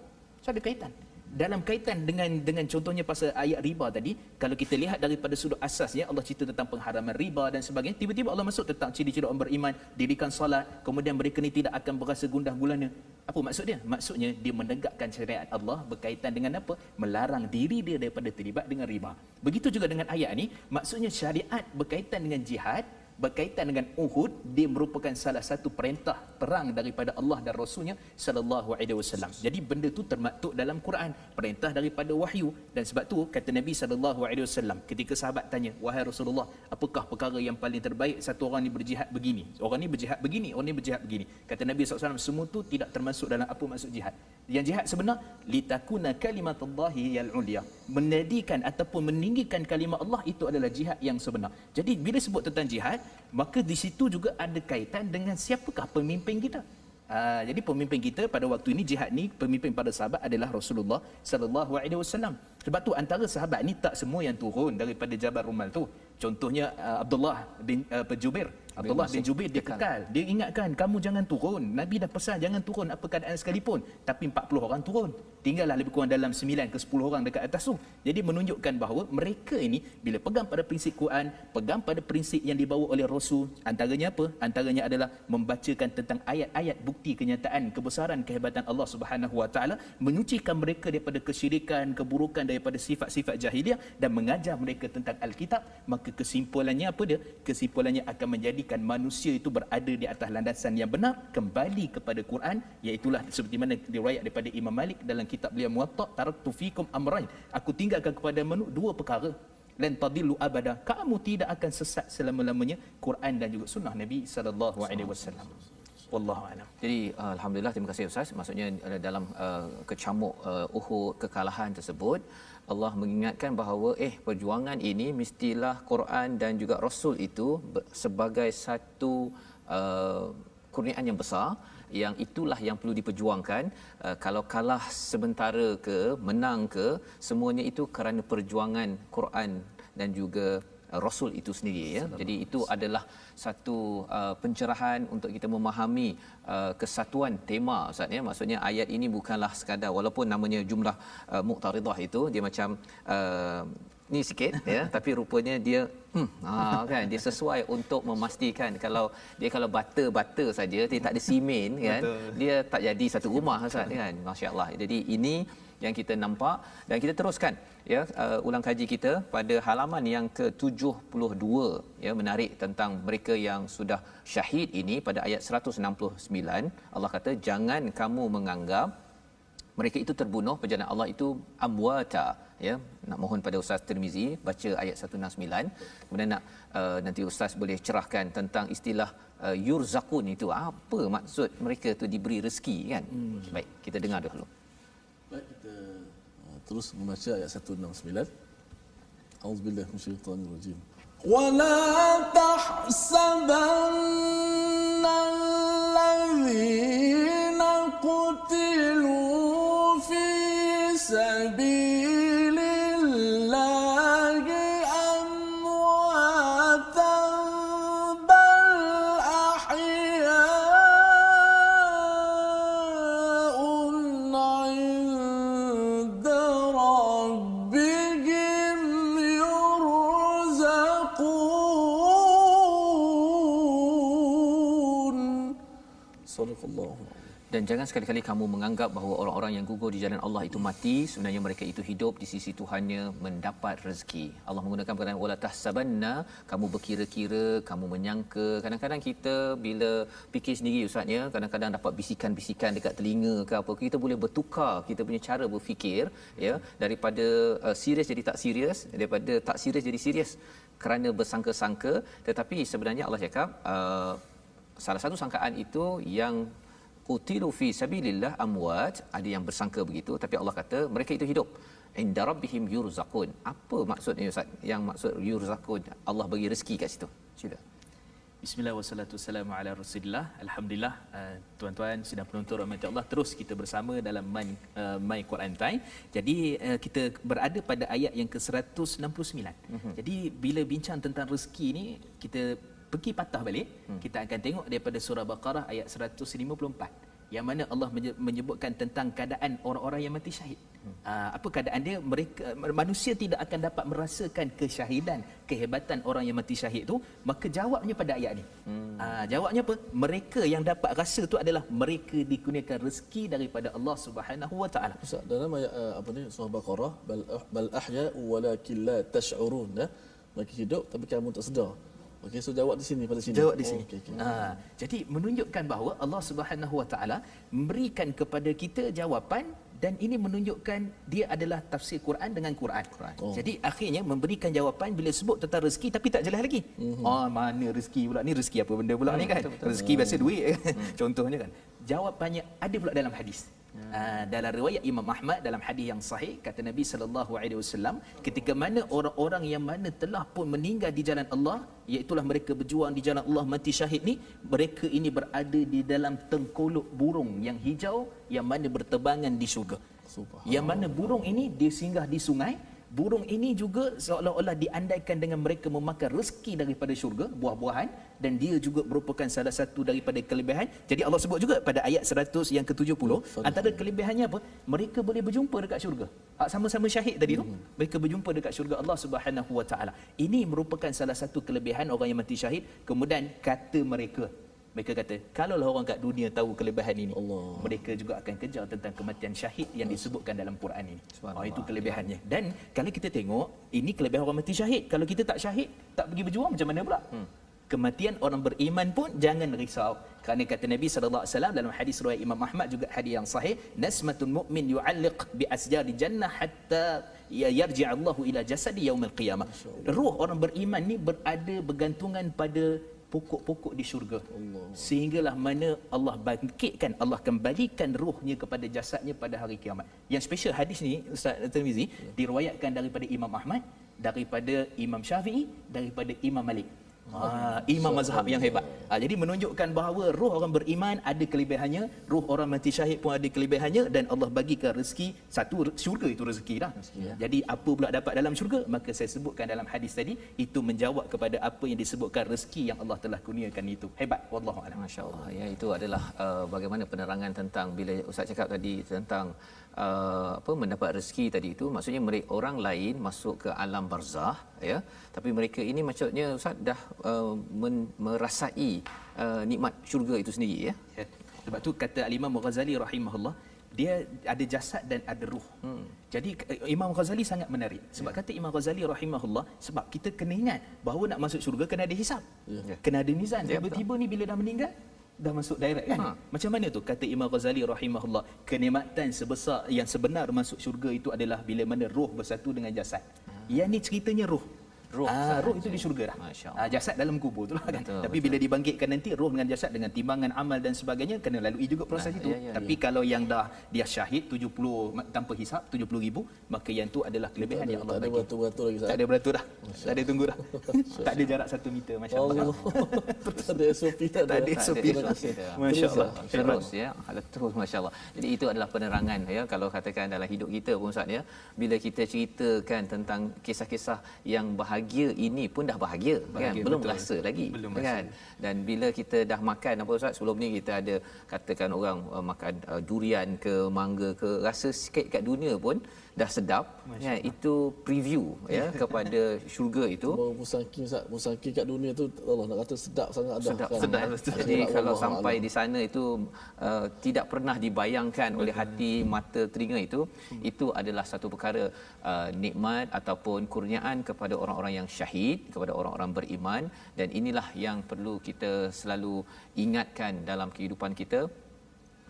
So ada kaitan. Dalam kaitan dengan contohnya pasal ayat riba tadi, kalau kita lihat daripada sudut asasnya Allah cerita tentang pengharaman riba dan sebagainya, tiba-tiba Allah masuk tentang ciri-ciri orang beriman, dirikan solat, kemudian mereka ni tidak akan berasa gundah gulana. Apa maksud dia? Maksudnya dia menegakkan syariat Allah berkaitan dengan apa? Melarang diri dia daripada terlibat dengan riba. Begitu juga dengan ayat ni, maksudnya syariat berkaitan dengan jihad, berkaitan dengan Uhud, dia merupakan salah satu perintah perang daripada Allah dan Rasulnya sallallahu alaihi wasallam. Jadi benda tu termaktub dalam Quran, perintah daripada wahyu. Dan sebab tu kata Nabi sallallahu alaihi wasallam ketika sahabat tanya, "Wahai Rasulullah, apakah perkara yang paling terbaik satu orang ni berjihad begini? Orang ni berjihad begini, orang ni berjihad begini." Kata Nabi SAW, semua tu tidak termasuk dalam apa maksud jihad. Yang jihad sebenar litakuna kalimatullahi yal ulia. Menjadikan ataupun meninggikan kalimah Allah itu adalah jihad yang sebenar. Jadi bila sebut tentang jihad, maka di situ juga ada kaitan dengan siapakah pemimpin kita. Jadi pemimpin kita pada waktu ini jihad ni pemimpin pada sahabat adalah Rasulullah sallallahu alaihi wasallam. Sebab tu antara sahabat ni tak semua yang turun daripada Jabal Rumal tu. Contohnya Abdullah bin Jubair. Abdullah bin Jubair dia kekal. Dia ingatkan kamu jangan turun. Nabi dah pesan jangan turun apa keadaan sekalipun. Tapi 40 orang turun. Tinggallah lebih kurang dalam 9 ke 10 orang dekat atas tu. Jadi menunjukkan bahawa mereka ini bila pegang pada prinsip Quran, pegang pada prinsip yang dibawa oleh Rasul, antaranya apa? Antaranya adalah membacakan tentang ayat-ayat bukti kenyataan kebesaran kehebatan Allah Subhanahu Wa Taala, menyucikan mereka daripada kesyirikan, keburukan, daripada sifat-sifat jahiliah dan mengajar mereka tentang Alkitab. Maka kesimpulannya apa dia? Kesimpulannya akan menjadikan manusia itu berada di atas landasan yang benar, kembali kepada Quran, iaitulah seperti mana diriwayat daripada Imam Malik dalam kitab beliau Muwatta, taraktu fikum amrayn, aku tinggalkan kepada manusia dua perkara, lan tadillu abada, kamu tidak akan sesat selama-lamanya, Quran dan juga sunnah Nabi sallallahu alaihi wasallam. Wallahu a'lam. Jadi alhamdulillah, terima kasih Ustaz. Maksudnya dalam kecamuk Uhud, kekalahan tersebut, Allah mengingatkan bahawa perjuangan ini mestilah Quran dan juga Rasul itu sebagai satu kurniaan yang besar, yang itulah yang perlu diperjuangkan. Kalau kalah sementara ke menang ke, semuanya itu kerana perjuangan Quran dan juga Rasul itu sendiri ya. Jadi itu adalah satu pencerahan untuk kita memahami kesatuan tema Ustaz ya. Maksudnya ayat ini bukanlah sekadar, walaupun namanya jumlah muqtaridah itu dia macam ni sikit ya, tapi rupanya dia kan dia sesuai untuk memastikan kalau bata saja dia tak ada simen kan. Betul. Dia tak jadi satu rumah Ustaz kan. Masya-Allah. Jadi ini yang kita nampak dan kita teruskan ya ulang kaji kita pada halaman yang ke-72 ya, menarik tentang mereka yang sudah syahid ini pada ayat 169. Allah kata jangan kamu menganggap mereka itu terbunuh perjalanan Allah itu amwata, ya. Nak mohon pada Ustaz Tirmizi baca ayat 169, kemudian nak nanti Ustaz boleh cerahkan tentang istilah yurzaqun itu apa maksud mereka tu diberi rezeki kan. Baik, kita dengar dulu. Baik, kita terus membaca ayat 169. Auzubillahi minasyaitanir rajim. ولا تحسبن الذين قتلوا في سبيل الله أمواتا بل أحياء عند ربهم يرزقون. صدق الله. Dan jangan sekali-kali kamu menganggap bahawa orang-orang yang gugur di jalan Allah itu mati, sebenarnya mereka itu hidup di sisi Tuhannya mendapat rezeki. Allah menggunakan perkataan wala tahsabanna, kamu berkira-kira, kamu menyangka. Kadang-kadang kita bila fikir sendiri ustaz ya, kadang-kadang dapat bisikan-bisikan dekat telinga ke apa, kita boleh bertukar kita punya cara berfikir ya, daripada serius jadi tak serius, daripada tak serius jadi serius kerana bersangka-sangka. Tetapi sebenarnya Allah cakap salah satu sangkaan itu yang qutilu fi sabilillah amwat, ada yang bersangka begitu, tapi Allah kata mereka itu hidup. Inda rabbihim yurzaqun. Apa maksudnya ustaz? Yang maksud yurzaqun, Allah bagi rezeki kat situ. Sila. Bismillah wassalatu wassalamu ala Rasulillah. Alhamdulillah, tuan-tuan sidang penonton rahmat Allah, terus kita bersama dalam My Quran Time. Jadi kita berada pada ayat yang ke-169. Jadi bila bincang tentang rezeki ni, kita pergi patah balik, kita akan tengok daripada surah Baqarah ayat 154 yang mana Allah menyebutkan tentang keadaan orang-orang yang mati syahid. Apa keadaan dia? Mereka, manusia tidak akan dapat merasakan kesyahidan, kehebatan orang yang mati syahid tu. Maka jawabnya pada ayat ni. Jawabnya apa? Mereka yang dapat rasa tu adalah mereka dikurniakan rezeki daripada Allah Subhanahu Wa Taala. Ustaz, dalam ayat surah Baqarah, bal ahya'u walakin la tash'urun, mereka hidup tapi kamu tak sedar. Okey, so jawab di sini, pada sini. Jawab di sini. Okay. Jadi menunjukkan bahawa Allah Subhanahu Wa Taala memberikan kepada kita jawapan, dan ini menunjukkan dia adalah tafsir Quran dengan Quran. Jadi akhirnya memberikan jawapan bila sebut tentang rezeki tapi tak jelas lagi. Mana rezeki pula ni, rezeki apa benda pula ni kan? Betul. Rezeki biasa duit contohnya kan. Jawapannya ada pula dalam hadis. Dalam riwayat Imam Ahmad dalam hadis yang sahih, kata Nabi sallallahu alaihi wasallam, ketika mana orang-orang yang mana telah pun meninggal di jalan Allah, iaitu mereka berjuang di jalan Allah mati syahid ni, mereka ini berada di dalam tengkolok burung yang hijau yang mana berterbangan di syurga. Yang mana burung ini dia singgah di sungai. Burung ini juga seolah-olah diandaikan dengan mereka memakan rezeki daripada syurga, buah-buahan, dan dia juga merupakan salah satu daripada kelebihan. Jadi Allah sebut juga pada ayat 100 yang ke-70, antara kelebihannya apa? Mereka boleh berjumpa dekat syurga. Sama-sama syahid tadi tu, mereka berjumpa dekat syurga Allah Subhanahu Wa Taala. Ini merupakan salah satu kelebihan orang yang mati syahid. Kemudian kata mereka kata, kalaulah orang kat dunia tahu kelebihan ini, mereka juga akan kejar tentang kematian syahid yang disebutkan dalam Quran ini. Itu kelebihannya. Dan kalau kita tengok, ini kelebihan orang mati syahid. Kalau kita tak syahid, tak pergi berjuang, macam mana pula? Kematian orang beriman pun jangan risau. Kerana kata Nabi sallallahu alaihi wasallam dalam hadis riwayat Imam Ahmad, juga hadis yang sahih, nasmatul mu'min yu'alliq bi asjari jannah hatta yarji' Allahu ila jasadi yaumil qiyamah. Ruh orang beriman ni berada bergantungan pada pokok-pokok di syurga, sehinggalah mana Allah bangkitkan, Allah kembalikan ruhnya kepada jasadnya pada hari kiamat. Yang special hadis ni Ustaz Tirmizi diriwayatkan daripada Imam Ahmad, daripada Imam Syafi'i, daripada Imam Malik. Imam mazhab yang hebat. Jadi menunjukkan bahawa ruh orang beriman ada kelebihannya, ruh orang mati syahid pun ada kelebihannya, dan Allah bagikan rezeki. Satu, syurga itu rezeki dah. Jadi apa pula dapat dalam syurga? Maka saya sebutkan dalam hadis tadi, itu menjawab kepada apa yang disebutkan rezeki yang Allah telah kurniakan itu. Hebat, wallahu a'lam. Masya-Allah. Ya, itu adalah bagaimana penerangan tentang bila Ustaz cakap tadi tentang mendapat rezeki tadi itu, maksudnya mereka orang lain masuk ke alam barzah ya, tapi mereka ini maksudnya Ustaz dah merasai nikmat syurga itu sendiri ya. Sebab tu kata Al-Imam Ghazali rahimahullah, dia ada jasad dan ada ruh. Jadi Imam Ghazali sangat menarik. Sebab kata Imam Ghazali rahimahullah, sebab kita kena ingat bahawa nak masuk syurga kena ada hisap. Kena ada mizan. Tiba-tiba ni bila dah meninggal, dah masuk direct kan. Macam mana tu kata Imam Ghazali rahimahullah, kenikmatan sebesar yang sebenar masuk syurga itu adalah bila mana roh bersatu dengan jasad. Yang ni ceritanya roh. Roh itu di syurga dah. Jasad dalam kubur tu lah kan. Tapi bila dibangkitkan nanti roh dengan jasad dengan timbangan amal dan sebagainya kena lalui juga proses itu. Tapi kalau yang dah dia syahid 70 tanpa hisap 70,000, maka yang tu adalah kelebihan yang Allah bagi. Tak ada beratur-beratur lagi. Tak ada beratur dah. Tak ada tunggu dah. Tak ada jarak 1 meter, masya-Allah. Tak ada SOP, tak ada SOP. Masya-Allah. Terus ya. Terus masya-Allah. Jadi itu adalah penerangan ya, kalau katakan dalam hidup kita pun Ustaz ya, bila kita ceritakan tentang kisah-kisah yang bahagia ini pun dah bahagia kan, belum betul. Rasa lagi belum kan rasa. Dan bila kita dah makan apa Ustaz, sebelum ni kita ada katakan orang makan durian ke mangga ke, rasa sikit kat dunia pun dah sedap kan, itu preview ya kepada syurga itu. Musangking Ustaz, musangking kat dunia tu Allah nak kata sedap sangat dah sedap. Jadi kalau sampai di sana itu tidak pernah dibayangkan oleh hati, mata, telinga itu adalah satu perkara nikmat ataupun kurniaan kepada orang-orang yang syahid, kepada orang-orang beriman, dan inilah yang perlu kita selalu ingatkan dalam kehidupan kita.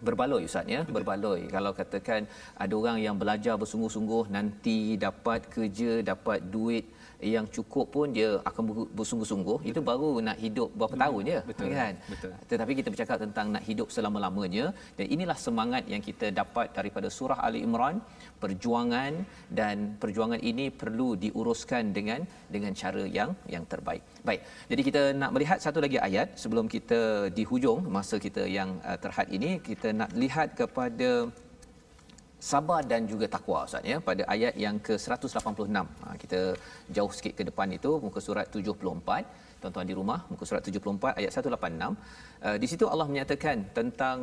Berbaloi Ustaz ya, berbaloi. Kalau katakan ada orang yang belajar bersungguh-sungguh, nanti dapat kerja, dapat duit yang cukup pun dia akan bersungguh-sungguh. Itu baru nak hidup berapa tahun je kan. Tetapi kita bercakap tentang nak hidup selama-lamanya, dan inilah semangat yang kita dapat daripada surah Ali Imran. Perjuangan, dan perjuangan ini perlu diuruskan dengan cara yang terbaik. Baik. Jadi kita nak melihat satu lagi ayat sebelum kita di hujung masa kita yang terhad ini, kita nak lihat kepada sabar dan juga takwa Ustaz ya, pada ayat yang ke-186. Kita jauh sikit ke depan itu, muka surat 74. Tuan-tuan di rumah, muka surat 74 ayat 186. Di situ Allah menyatakan tentang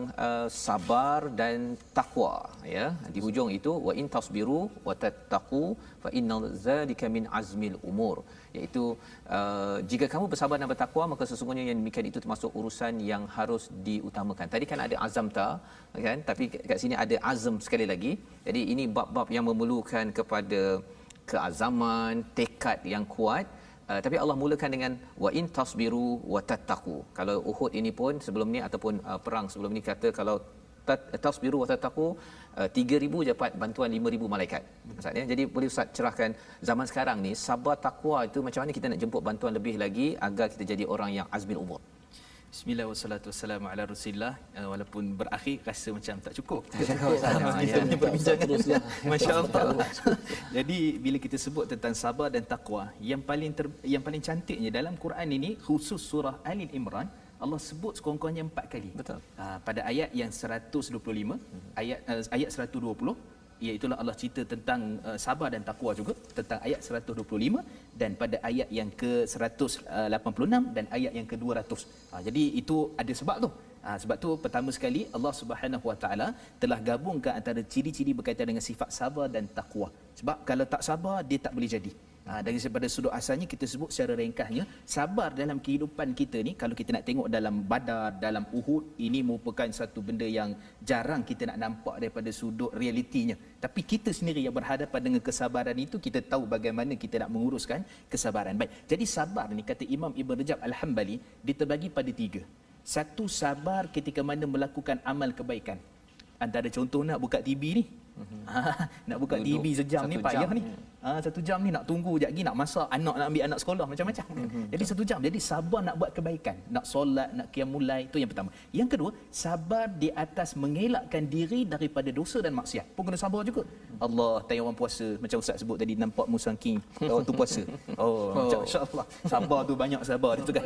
sabar dan takwa ya. Di hujung itu wa in tasbiru wa tattaqu fa innal zalika min azmil umur, iaitu jika kamu bersabar dan bertakwa maka sesungguhnya yang demikian itu termasuk urusan yang harus diutamakan. Tadi kan ada azamta kan, tapi kat sini ada azam sekali lagi. Jadi ini bab-bab yang memerlukan kepada keazaman, tekad yang kuat. Tapi Allah mulakan dengan wa in tasbiru wa tattaqu. Kalau Uhud ini pun sebelum ni ataupun perang sebelum ni kata kalau tasbiru wa tattaqu 3,000 dapat bantuan 5,000 malaikat. Maksudnya jadi boleh Ustaz cerahkan zaman sekarang ni sabar takwa itu macam mana kita nak jemput bantuan lebih lagi agar kita jadi orang yang azmil umur. Bismillah wassalatu wassalamu ala Rasulillah. Walaupun berakhir rasa macam tak cukup. Masya-Allah. Jadi bila kita sebut tentang sabar dan takwa, yang paling cantiknya dalam Quran ini khusus surah Ali Imran, Allah sebut sekurang-kurangnya 4 kali. Betul. Pada ayat yang 125, ayat 120, iaitu Allah cerita tentang sabar dan takwa juga, tentang ayat 125, dan pada ayat yang ke-186 dan ayat yang ke-200. Jadi itu ada sebab tu. Sebab tu pertama sekali Allah Subhanahu Wa Taala telah gabungkan antara ciri-ciri berkaitan dengan sifat sabar dan takwa. Sebab kalau tak sabar dia tak boleh jadi. Daripada sudut asalnya kita sebut secara ringkasnya, sabar dalam kehidupan kita ni, kalau kita nak tengok dalam Badar, dalam Uhud, ini merupakan satu benda yang jarang kita nak nampak daripada sudut realitinya. Tapi kita sendiri yang berhadapan dengan kesabaran itu, kita tahu bagaimana kita nak menguruskan kesabaran. Baik. Jadi sabar ni kata Imam Ibn Rajab Al-Hambali, dia terbagi pada 3. Satu, sabar ketika mana melakukan amal kebaikan. Antara contoh nak buka TV ni. Nak buka TV sejam ni payah ni. 1 jam ni nak tunggu sekejap lagi, nak masak, nak ambil anak sekolah, macam-macam. Jadi 1 jam. Jadi sabar nak buat kebaikan, nak solat, nak qiyamul lail, itu yang pertama. Yang kedua, sabar di atas mengelakkan diri daripada dosa dan maksiat. Pun kena sabar juga. Allah tanya orang puasa, macam Ustaz sebut tadi, nampak musangking waktu puasa. Masya-Allah. Sabar tu banyak sabar itu kan.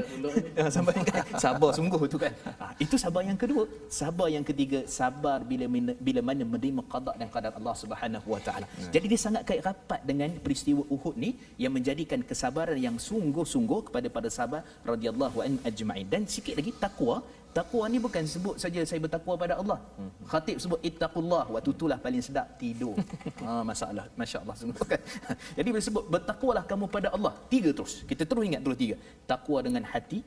Sabar sungguh tu kan. Itu sabar yang kedua. Sabar yang ketiga, sabar bila mana menerima qada dan qadar Allah Subhanahu Wa Taala. Jadi dia sangat kait rapat dengan peristiwa Uhud ni yang menjadikan kesabaran yang sungguh-sungguh kepada para sahabat radhiyallahu anhum ajma'in. Dan sikit lagi takwa. Takwa ni bukan sebut saja saya bertakwa pada Allah. Khatib sebut ittaqullah, waktu itulah paling sedap tidur. Masalah, masya-Allah sungguh kan. Jadi bila sebut bertakwalah kamu pada Allah, 3 terus. Kita terus ingat terus 3. Takwa dengan hati,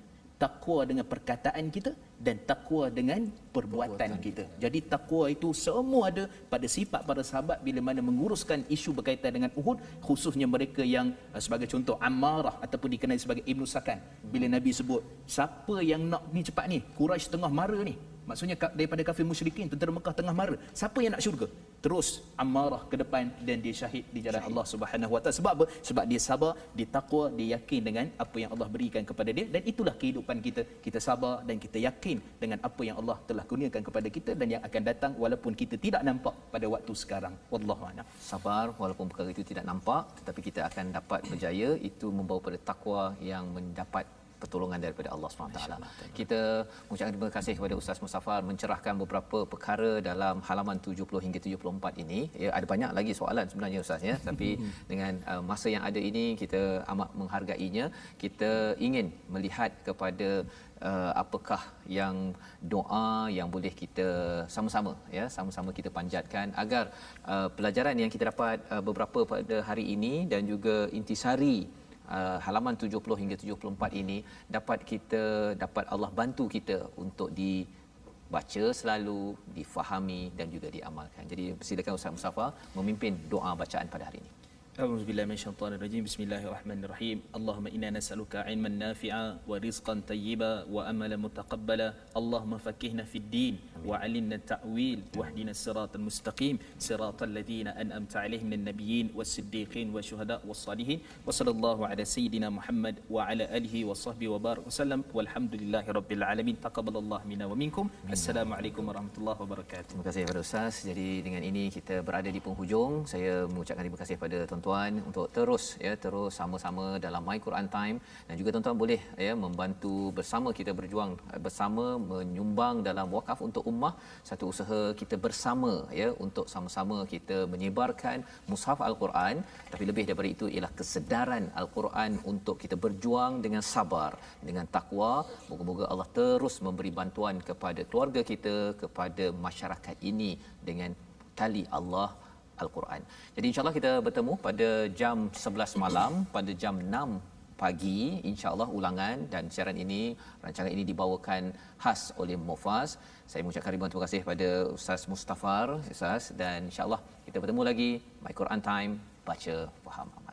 takwa dengan perkataan kita dan takwa dengan perbuatan kita. Jadi takwa itu semua ada pada sifat para sahabat bila mana menguruskan isu berkaitan dengan Uhud, khususnya mereka yang sebagai contoh Ammarah ataupun dikenali sebagai Ibnu Sakan. Bila Nabi sebut, siapa yang nak ni cepat ni, Quraisy tengah mara ni. Maksudnya daripada kafir musyrikin, tentera Mekah tengah mara. Siapa yang nak syurga? Terus Ammarah ke depan dan dia syahid di jalan Allah Subhanahu Wa Taala. Sebab apa? Sebab dia sabar, dia takwa, dia yakin dengan apa yang Allah berikan kepada dia, dan itulah kehidupan kita. Kita sabar dan kita yakin dengan apa yang Allah telah kurniakan kepada kita dan yang akan datang walaupun kita tidak nampak pada waktu sekarang. Wallahu a'lam. Sabar walaupun perkara itu tidak nampak, tetapi kita akan dapat berjaya. Itu membawa pada takwa yang mendapat pertolongan daripada Allah SWT. Kita mengucapkan terima kasih kepada Ustaz Mustafar mencerahkan beberapa perkara dalam halaman 70 hingga 74 ini. Ya, ada banyak lagi soalan sebenarnya Ustaz ya, tapi dengan masa yang ada ini kita amat menghargainya. Kita ingin melihat kepada apakah yang doa yang boleh kita sama-sama kita panjatkan agar pelajaran yang kita dapat beberapa pada hari ini dan juga intisari halaman 70 hingga 74 ini dapat Allah bantu kita untuk dibaca selalu, difahami dan juga diamalkan. Jadi silakan Ustaz Mustafar memimpin doa bacaan pada hari ini. أعوذ بالله من الشيطان الرجيم بسم الله الرحمن الرحيم اللهم إنا نسألك علما نافعا ورزقا طيبا وأملا متقبلا اللهم فقهنا في الدين وعلمنا التأويل واهدنا الصراط المستقيم صراط الذين أنعمت عليهم من النبيين والصديقين والشهداء والصالحين وصلى الله على سيدنا محمد وعلى آله وصحبه وبارك وسلم والحمد لله رب العالمين تقبل الله منا ومنكم السلام عليكم ورحمة الله وبركاته. Terima kasih kepada Ustaz. Jadi dengan ini kita berada di penghujung. Saya mengucapkan terima kasih kepada tuan-tuan untuk terus sama-sama dalam My Quran Time, dan juga tuan-tuan boleh membantu bersama kita berjuang bersama menyumbang dalam wakaf untuk ummah, satu usaha kita bersama untuk sama-sama kita menyebarkan mushaf Al-Quran. Tapi lebih daripada itu ialah kesedaran Al-Quran untuk kita berjuang dengan sabar, dengan takwa. Moga-moga Allah terus memberi bantuan kepada keluarga kita, kepada masyarakat ini dengan tali Allah Al-Quran. Jadi insya-Allah kita bertemu pada jam 11 malam, pada jam 6 pagi insya-Allah ulangan, dan siaran ini, rancangan ini dibawakan khas oleh Mufaz. Saya mengucapkan ribuan terima kasih kepada Ustaz Mustafar, Ustaz, dan insya-Allah kita bertemu lagi My Quran Time, baca faham amal.